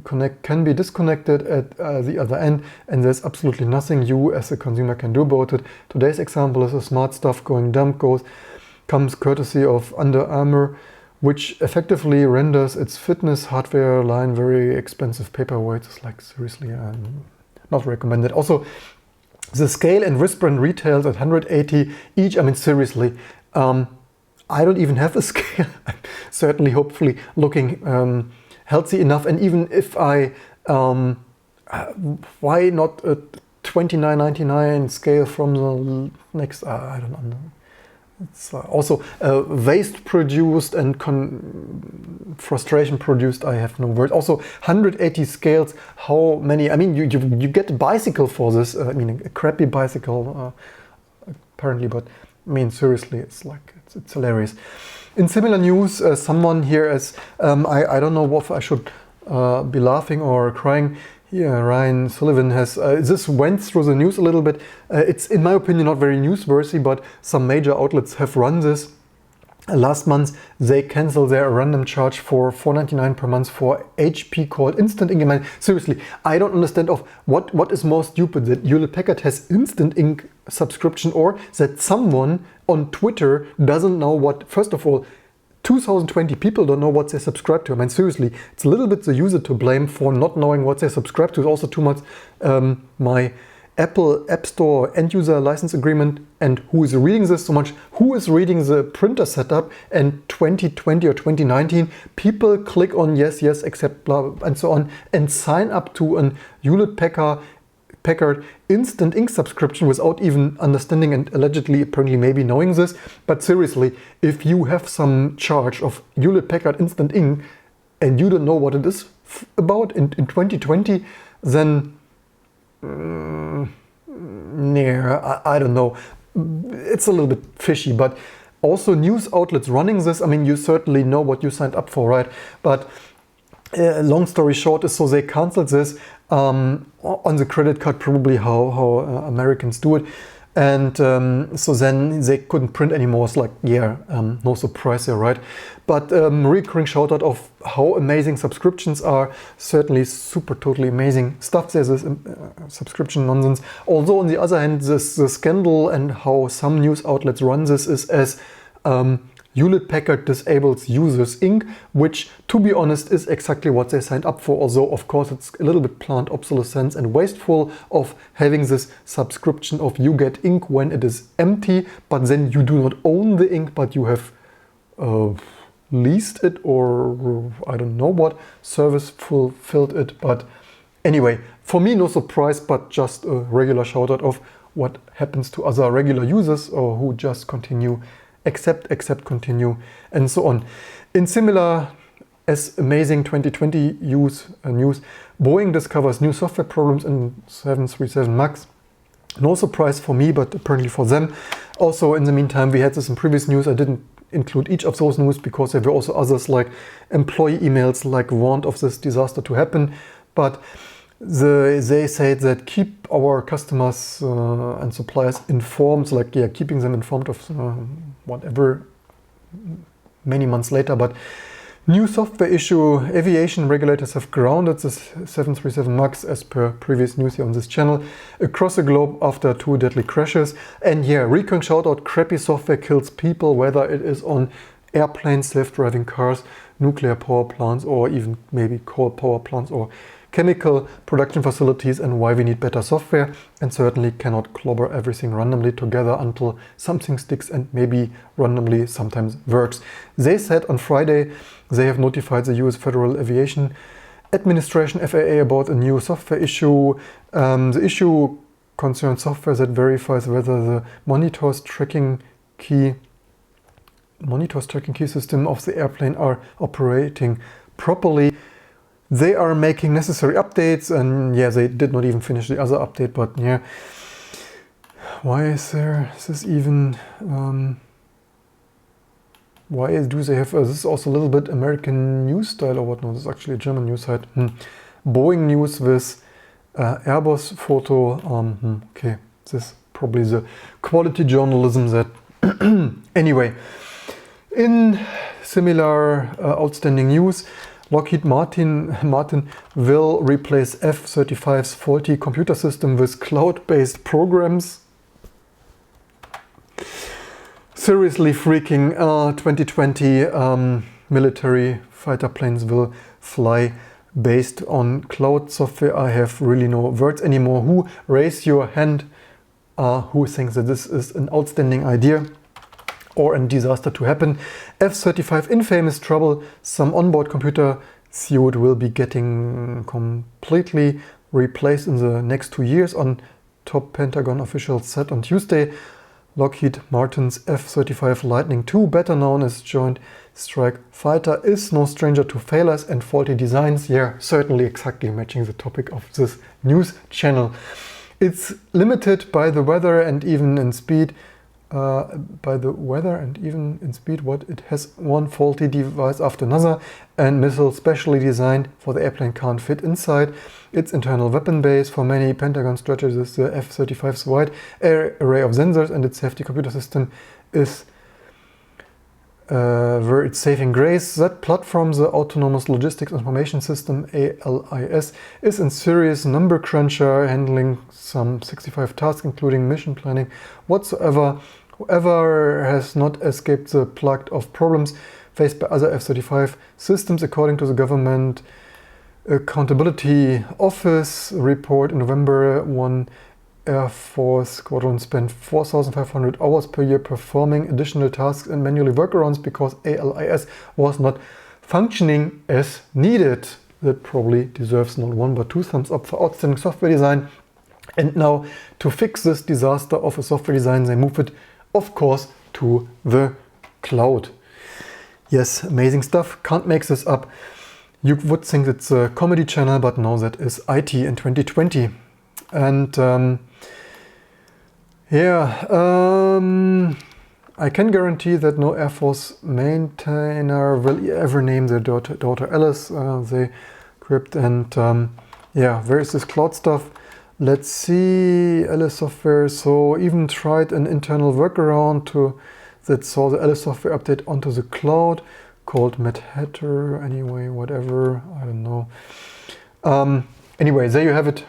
connect can be disconnected at the other end, and there's absolutely nothing you as a consumer can do about it. Today's example is a smart stuff going dump comes courtesy of Under Armour, which effectively renders its fitness hardware line very expensive paperweight. It's like, seriously, not recommended. Also, the scale and wristband retails at 180 each. I mean, seriously, I don't even have a scale. I'm certainly, hopefully, looking healthy enough. And even if I, why not a $29.99 scale from the next, I don't know. It's also waste produced and frustration produced. I have no words. Also, 180 scales. How many? I mean, you get a bicycle for this. I mean, a crappy bicycle, apparently. But I mean, seriously, it's like it's hilarious. In similar news, someone here is I don't know if I should be laughing or crying. Yeah, Ryan Sullivan has this went through the news a little bit. It's, in my opinion, not very newsworthy, but some major outlets have run this. Last month, they canceled their random charge for $4.99 per month for HP called Instant Ink. I mean, seriously, I don't understand of what is more stupid, that Hewlett-Packard has Instant Ink subscription, or that someone on Twitter doesn't know what. First of all, 2020 people don't know what they subscribe to. I mean, seriously, it's a little bit the user to blame for not knowing what they subscribe to. It's also too much my Apple App Store end user license agreement, and who is reading this so much, who is reading the printer setup, and 2020 or 2019 people click on yes, accept, blah, and so on, and sign up to an Hewlett-Packard Instant Ink subscription without even understanding and allegedly, apparently, maybe knowing this. But seriously, if you have some charge of Hewlett-Packard Instant Ink and you don't know what it is about in 2020, then I don't know. It's a little bit fishy. But also news outlets running this, I mean, you certainly know what you signed up for, right? But long story short is, so they canceled this on the credit card, probably how Americans do it, and so then they couldn't print anymore. It's like, yeah, no surprise there, right? But recurring shout out of how amazing subscriptions are. Certainly super totally amazing stuff. There's this subscription nonsense. Although on the other hand, the scandal and how some news outlets run this is as Hewlett-Packard disables users Inc., which, to be honest, is exactly what they signed up for, although of course it's a little bit plant obsolescence and wasteful of having this subscription of you get Inc. when it is empty, but then you do not own the Inc., but you have leased it, or I don't know what service fulfilled it. But anyway, for me, no surprise, but just a regular shout out of what happens to other regular users or who just continue, accept, continue, and so on. In similar as amazing 2020 news, Boeing discovers new software problems in 737 MAX. No surprise for me, but apparently for them. Also, in the meantime, we had this in previous news. I didn't include each of those news because there were also others like employee emails like warned of this disaster to happen. But they said that keep our customers and suppliers informed, like keeping them informed of whatever many months later. But new software issue, aviation regulators have grounded this 737 MAX as per previous news here on this channel across the globe after 2 deadly crashes. And recurring shout out, crappy software kills people, whether it is on airplanes, self-driving cars, nuclear power plants, or even maybe coal power plants or chemical production facilities, and why we need better software, and certainly cannot clobber everything randomly together until something sticks and maybe randomly sometimes works. They said on Friday they have notified the US Federal Aviation Administration FAA about a new software issue. The issue concerns software that verifies whether the monitors tracking key system of the airplane are operating properly. They are making necessary updates, and they did not even finish the other update, but why is this even, why do they have, this is also a little bit American news style or whatnot. This is actually a German news site. Boeing news with Airbus photo. Okay, this is probably the quality journalism that anyway. In similar outstanding news, Lockheed Martin will replace F-35's faulty computer system with cloud-based programs. Seriously freaking, 2020 military fighter planes will fly based on cloud software. I have really no words anymore. Who, raise your hand, who thinks that this is an outstanding idea or a disaster to happen? F-35 in famous trouble. Some onboard computer suite will be getting completely replaced in the next 2 years, on top Pentagon officials said on Tuesday. Lockheed Martin's F-35 Lightning II, better known as Joint Strike Fighter, is no stranger to failures and faulty designs. Certainly exactly matching the topic of this news channel. It's limited by the weather and even in speed. What it has one faulty device after another, and missile specially designed for the airplane can't fit inside its internal weapon base. For many, Pentagon stretches the F-35's wide array of sensors, and its safety computer system is where its saving grace. That platform, the Autonomous Logistics Information System, ALIS, is in serious number cruncher, handling some 65 tasks, including mission planning whatsoever. Whoever has not escaped the plague of problems faced by other F-35 systems, according to the Government Accountability Office report in November. One Air Force squadron spent 4,500 hours per year performing additional tasks and manually workarounds because ALIS was not functioning as needed. That probably deserves not 1 but 2 thumbs up for outstanding software design. And now, to fix this disaster of a software design, they move it, of course, to the cloud. Yes, amazing stuff. Can't make this up. You would think it's a comedy channel, but no, that is IT in 2020. And I can guarantee that no Air Force maintainer will ever name their daughter Alice. They crypt and where is this cloud stuff? Let's see, Alice software. So even tried an internal workaround that saw the Alice software update onto the cloud called Mad Hatter. Anyway, whatever, I don't know. Anyway, there you have it.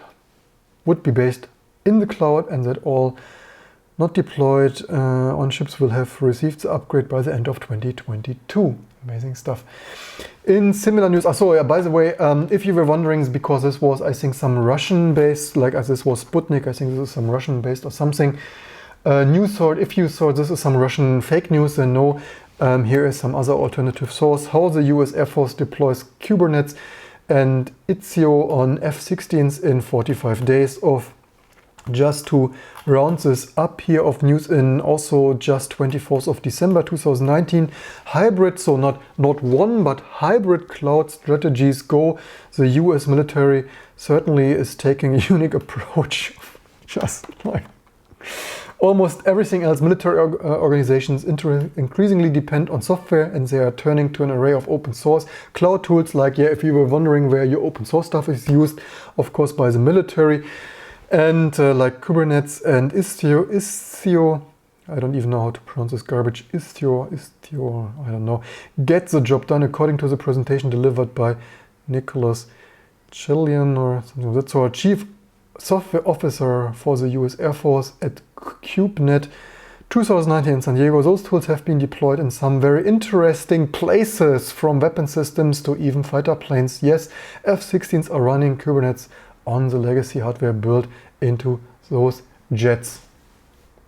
Would be based in the cloud, and that all not deployed on ships will have received the upgrade by the end of 2022. Amazing stuff. In similar news, so yeah, by the way, if you were wondering, because this was, I think, some Russian-based, like as this was Sputnik, I think this is some Russian-based or something. News source, if you thought this is some Russian fake news, then no. Here is some other alternative source. How the US Air Force deploys Kubernetes and Istio on F-16s in 45 days of, just to round this up here of news in also just 24th of December 2019. Hybrid, so not one, but hybrid cloud strategies go. The US military certainly is taking a unique approach, just like almost everything else. Military organizations increasingly depend on software, and they are turning to an array of open source cloud tools. Like, yeah, if you were wondering where your open source stuff is used, of course by the military. And like Kubernetes and Istio, I don't even know how to pronounce this garbage, Istio, I don't know, get the job done according to the presentation delivered by Nicholas Chillian or something. That's our Chief Software Officer for the US Air Force at KubeNet 2019 in San Diego. Those tools have been deployed in some very interesting places, from weapon systems to even fighter planes. Yes, F-16s are running Kubernetes on the legacy hardware built into those jets.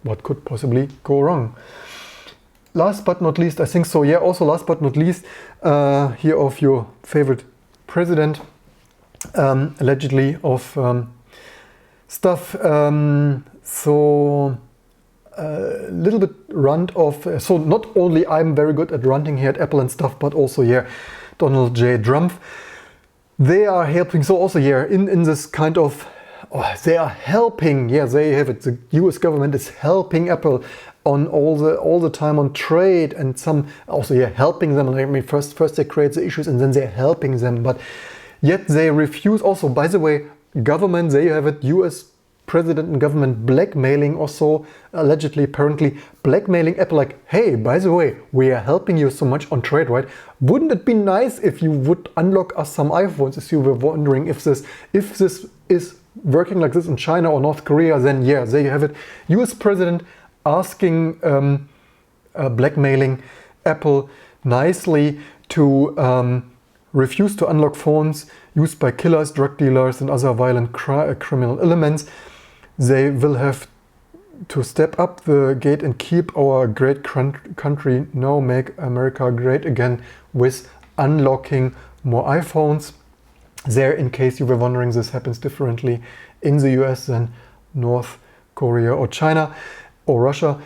What could possibly go wrong? Last but not least, I think so, yeah, also last but not least, here of your favorite president, allegedly of stuff. So a little bit rant of, so not only I'm very good at ranting here at Apple and stuff, but also here Donald J. Trump. They are helping, so also here in this kind of, they are helping, yeah, they have it, the US government is helping Apple on all the time on trade, and some also, yeah, helping them. I mean, first they create the issues and then they're helping them, but yet they refuse. Also, by the way, government, they have it, US president and government blackmailing, also allegedly, apparently blackmailing Apple, like, hey, by the way, we are helping you so much on trade, right? Wouldn't it be nice if you would unlock us some iPhones? If you were wondering if this is working like this in China or North Korea, then yeah, there you have it. US president asking, blackmailing Apple nicely to refuse to unlock phones used by killers, drug dealers and other violent criminal elements. They will have to step up the gate and keep our great country, now make America great again, with unlocking more iPhones. There, in case you were wondering, this happens differently in the US than North Korea or China or Russia.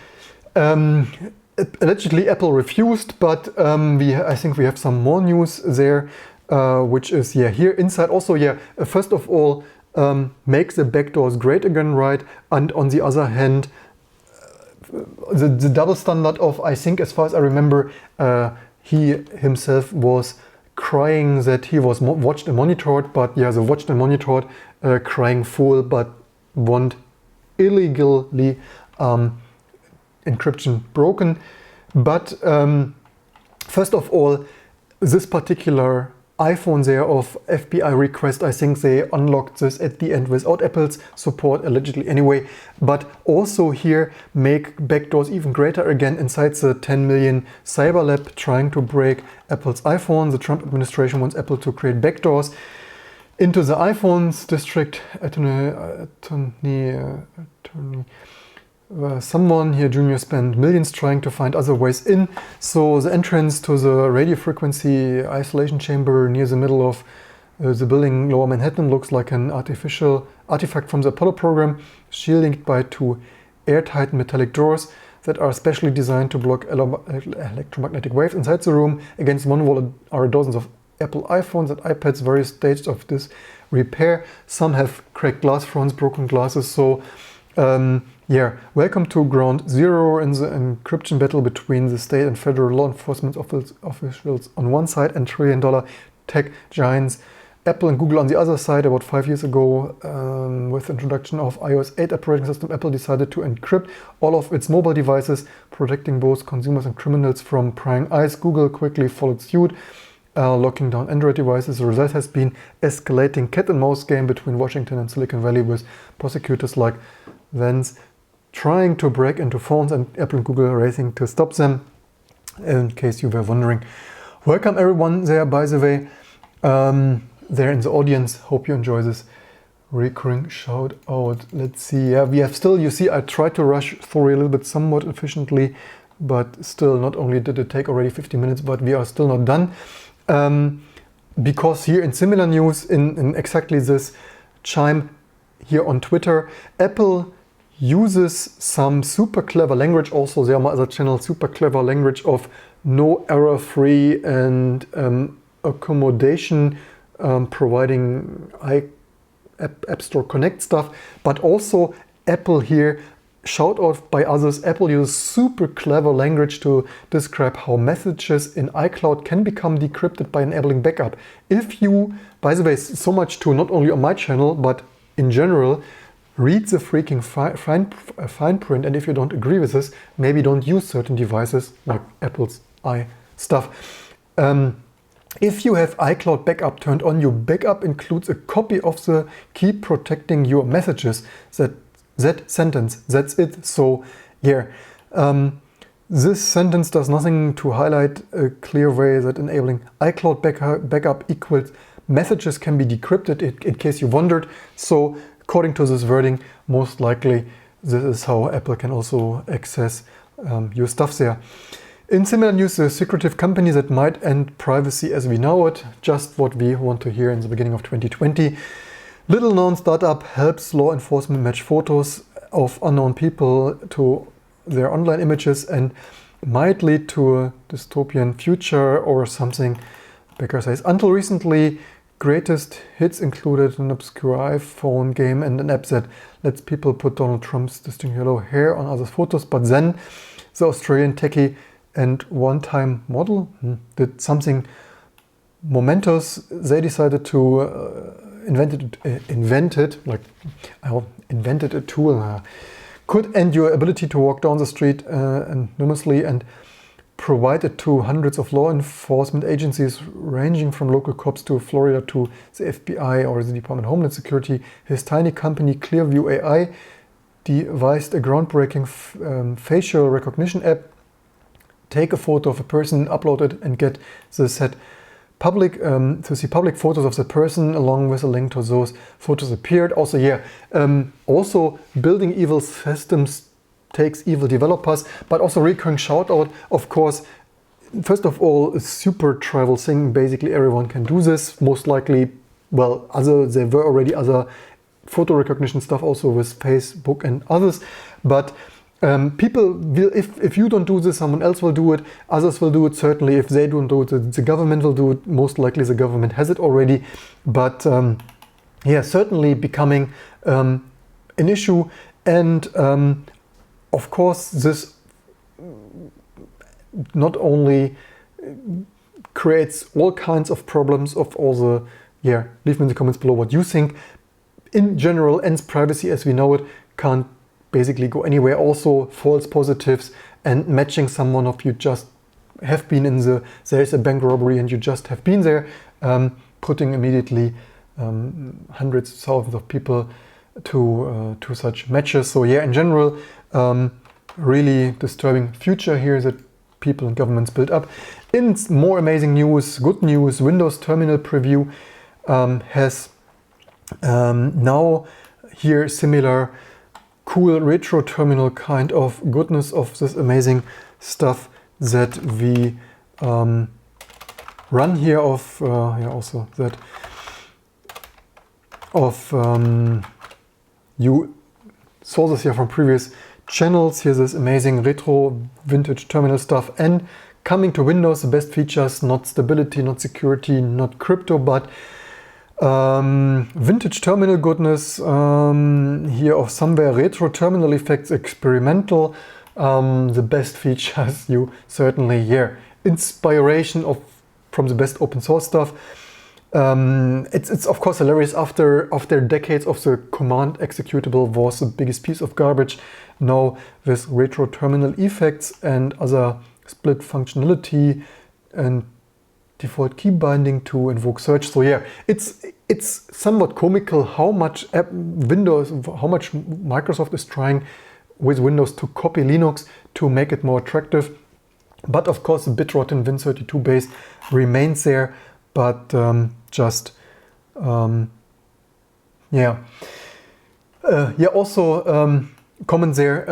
Allegedly Apple refused, but I think we have some more news there, which is, yeah, here inside also, yeah, first of all, make the backdoors great again, right? And on the other hand, the double standard of, I think, as far as I remember, he himself was crying that he was watched and monitored, but yeah, the watched and monitored, crying fool, but want illegally encryption broken. But first of all, this particular iPhone there of FBI request, I think they unlocked this at the end without Apple's support, allegedly anyway. But also here make backdoors even greater again inside the 10 million cyber lab trying to break Apple's iPhone. The Trump administration wants Apple to create backdoors into the iPhones. District someone here, Junior, spent millions trying to find other ways in. So the entrance to the radio frequency isolation chamber near the middle of the building Lower Manhattan looks like an artifact from the Apollo program, shielded by two airtight metallic doors that are specially designed to block electromagnetic waves inside the room. Against one wall are dozens of Apple iPhones and iPads, various stages of this repair. Some have cracked glass fronts, broken glasses. So yeah, welcome to ground zero in the encryption battle between the state and federal law enforcement officials on one side and trillion-dollar tech giants Apple and Google on the other side. About 5 years ago, with the introduction of iOS 8 operating system, Apple decided to encrypt all of its mobile devices, protecting both consumers and criminals from prying eyes. Google quickly followed suit, locking down Android devices. The result has been escalating cat and mouse game between Washington and Silicon Valley, with prosecutors like Vance trying to break into phones, and Apple and Google are racing to stop them, in case you were wondering. Welcome everyone there, by the way, there in the audience. Hope you enjoy this recurring shout out. Let's see. Yeah, we have still, you see, I tried to rush through a little bit somewhat efficiently, but still, not only did it take already 50 minutes, but we are still not done. Because here in similar news, in exactly this chime here on Twitter, Apple uses some super clever language, also there are my other channel, super clever language of no error free and accommodation, providing App Store Connect stuff, but also Apple here, shout out by others, Apple uses super clever language to describe how messages in iCloud can become decrypted by enabling backup. If you, by the way, so much to not only on my channel, but in general, read the freaking fine print, and if you don't agree with this, maybe don't use certain devices like Apple's stuff. If you have iCloud backup turned on, your backup includes a copy of the key protecting your messages. That sentence, that's it. So yeah, this sentence does nothing to highlight a clear way that enabling iCloud backup equals messages can be decrypted, in case you wondered. So according to this wording, most likely this is how Apple can also access your stuff there. In similar news, a secretive company that might end privacy as we know it, just what we want to hear in the beginning of 2020. Little known startup helps law enforcement match photos of unknown people to their online images and might lead to a dystopian future or something. Becker says, until recently, greatest hits included an obscure iPhone game and an app that lets people put Donald Trump's distinct yellow hair on others' photos. But then the Australian techie and one-time model did something momentous. They decided to invented a tool could end your ability to walk down the street anonymously and provide it to hundreds of law enforcement agencies ranging from local cops to Florida to the FBI or the Department of Homeland Security. His tiny company Clearview AI devised a groundbreaking facial recognition app. Take a photo of a person, upload it, and get the set public to see public photos of the person along with a link to those photos appeared. Also, yeah, also building evil systems takes evil developers, but also recurring shout out, of course. First of all, a super trivial thing. Basically, everyone can do this. Most likely, well, there were already other photo recognition stuff also with Facebook and others, but people will, if you don't do this, someone else will do it, others will do it. Certainly if they don't do it, the government will do it. Most likely the government has it already, but yeah, certainly becoming an issue. And of course this not only creates all kinds of problems of all the, yeah, leave me in the comments below what you think. In general, ends privacy as we know it, can't basically go anywhere. Also false positives and matching someone of you just have been in there's a bank robbery and you just have been there, putting immediately hundreds of thousands of people to such matches. So yeah, in general, really disturbing future here that people and governments build up. In more amazing news, good news, Windows Terminal Preview has now here similar cool retro terminal kind of goodness of this amazing stuff that we run here of yeah, also that of you saw this here from previous channels. Here's this amazing retro vintage terminal stuff, and coming to Windows, the best features, not stability, not security, not crypto, but vintage terminal goodness here of somewhere, retro terminal effects, experimental, the best features, you certainly hear inspiration from the best open source stuff. It's of course hilarious after decades of the command executable was the biggest piece of garbage. Now with retro terminal effects and other split functionality and default key binding to invoke search. So yeah, it's somewhat comical how much Windows, how much Microsoft is trying with Windows to copy Linux to make it more attractive. But of course the bitrot in Win32 base remains there, but also comment there,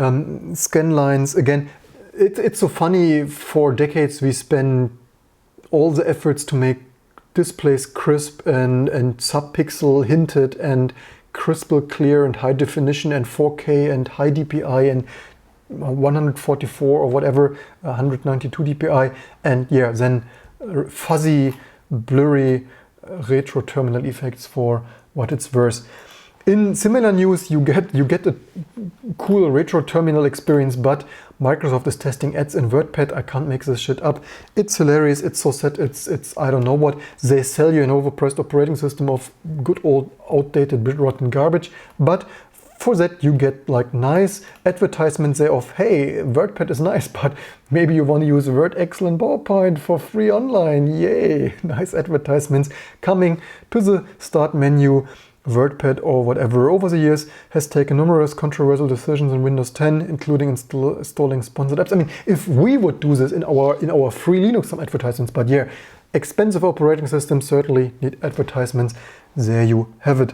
scan lines, again, it's so funny, for decades we spent all the efforts to make displays crisp and subpixel hinted and crystal clear and high definition and 4K and high DPI and 144 or whatever, 192 DPI, and yeah, then fuzzy, blurry retro terminal effects for what it's worth. In similar news, you get a cool retro terminal experience, but Microsoft is testing ads in WordPad. I can't make this shit up. It's hilarious. It's so sad. It's I don't know what. They sell you an overpriced operating system of good old outdated bit-rotten garbage, but for that you get like nice advertisements there of, hey, WordPad is nice, but maybe you want to use Word, Excel and PowerPoint for free online. Yay! Nice advertisements coming to the start menu. WordPad or whatever over the years has taken numerous controversial decisions in Windows 10, including installing sponsored apps. I mean, if we would do this in our free Linux, some advertisements, but yeah, expensive operating systems certainly need advertisements. There you have it.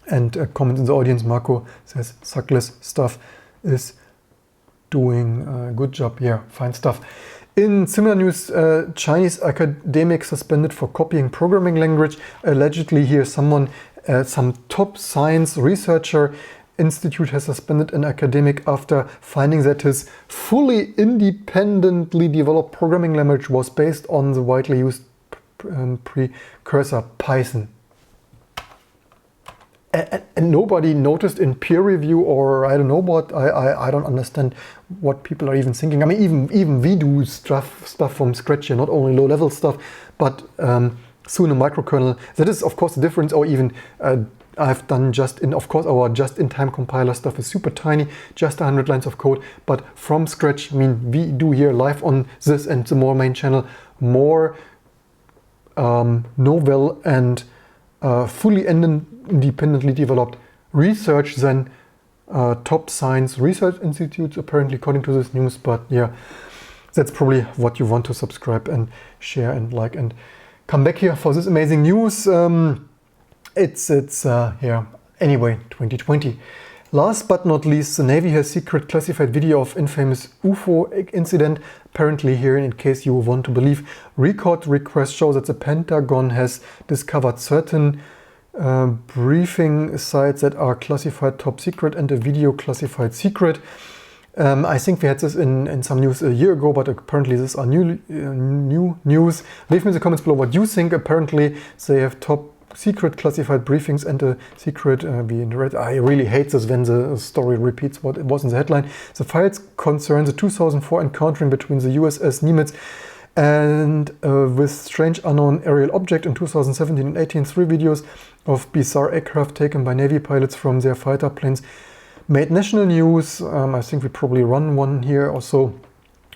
And a comment in the audience, Marco says, suckless stuff is doing a good job. Yeah, fine stuff. In similar news, Chinese academic suspended for copying programming language. Allegedly here some top science researcher institute has suspended an academic after finding that his fully independently developed programming language was based on the widely used precursor Python. And nobody noticed in peer review, or I don't know what, I don't understand what people are even thinking. I mean, even we do stuff from scratch here, not only low-level stuff, but soon a microkernel. That is, of course, the difference. Or even I've done our just-in-time compiler stuff is super tiny, just 100 lines of code, but from scratch. I mean, we do here live on this and the more main channel, more novel and fully independently developed research than top science research institutes, apparently, according to this news. But yeah, that's probably what you want to subscribe and share and like and come back here for this amazing news. Anyway, 2020. Last but not least, the Navy has secret classified video of infamous UFO incident. Apparently here, in case you want to believe, record requests show that the Pentagon has discovered certain briefing sites that are classified top secret and a video classified secret. I think we had this in some news a year ago, but apparently this are new news. Leave me in the comments below what you think. Apparently they have top secret classified briefings and a secret being read. I really hate this when the story repeats what it was in the headline. The files concern the 2004 encountering between the USS Nimitz and with strange unknown aerial object in 2017 and 18. 3 videos of bizarre aircraft taken by Navy pilots from their fighter planes made national news. I think we probably run one here also.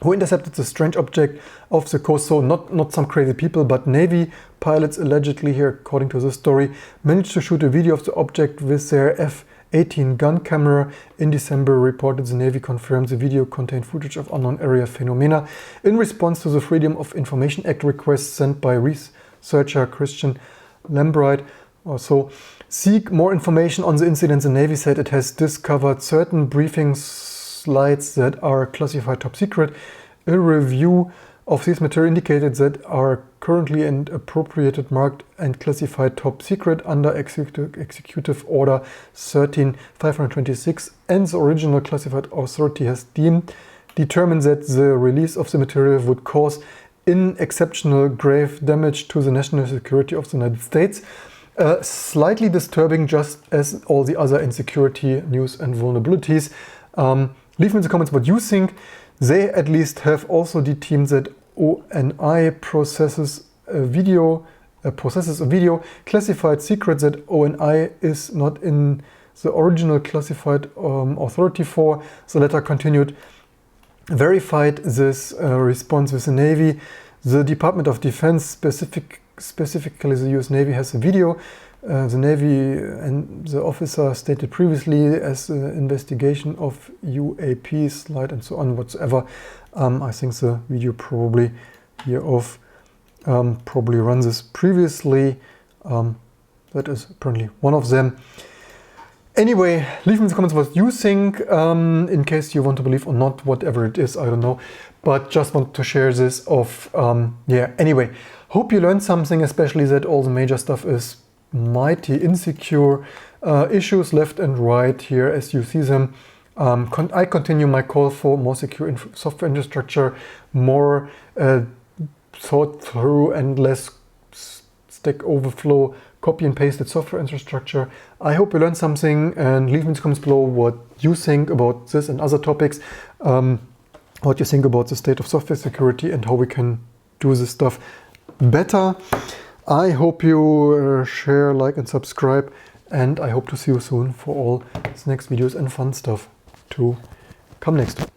Who intercepted the strange object off the coast? So not some crazy people, but Navy pilots allegedly here, according to the story, managed to shoot a video of the object with their F-18 gun camera. In December, reported the Navy confirmed the video contained footage of unknown area phenomena in response to the Freedom of Information Act request sent by researcher Christian Lambright. Also, seek more information on the incident. The Navy said it has discovered certain briefing slides that are classified top secret. A review of this material indicated that are currently and appropriated marked and classified top secret under Executive Order 13526, and the original classified authority has determined that the release of the material would cause exceptional grave damage to the national security of the United States. Slightly disturbing, just as all the other insecurity news and vulnerabilities. Leave me in the comments what you think. They at least have also determined that ONI processes a video classified secret that ONI is not in the original classified authority for. The letter continued, verified this response with the Navy. The Department of Defense, specifically the US Navy, has a video the Navy and the officer stated previously as an investigation of UAP slide and so on whatsoever. I think the video probably hereof probably runs this previously. That is apparently one of them. Anyway, leave in the comments what you think, in case you want to believe or not, whatever it is, I don't know. But just want to share this of, yeah, anyway. Hope you learned something, especially that all the major stuff is mighty insecure. Issues left and right here as you see them. I continue my call for more secure software infrastructure, more thought through and less Stack Overflow, copy and pasted software infrastructure. I hope you learned something, and leave in the comments below what you think about this and other topics. What you think about the state of software security and how we can do this stuff better. I hope you share, like and subscribe, and I hope to see you soon for all the next videos and fun stuff to come next.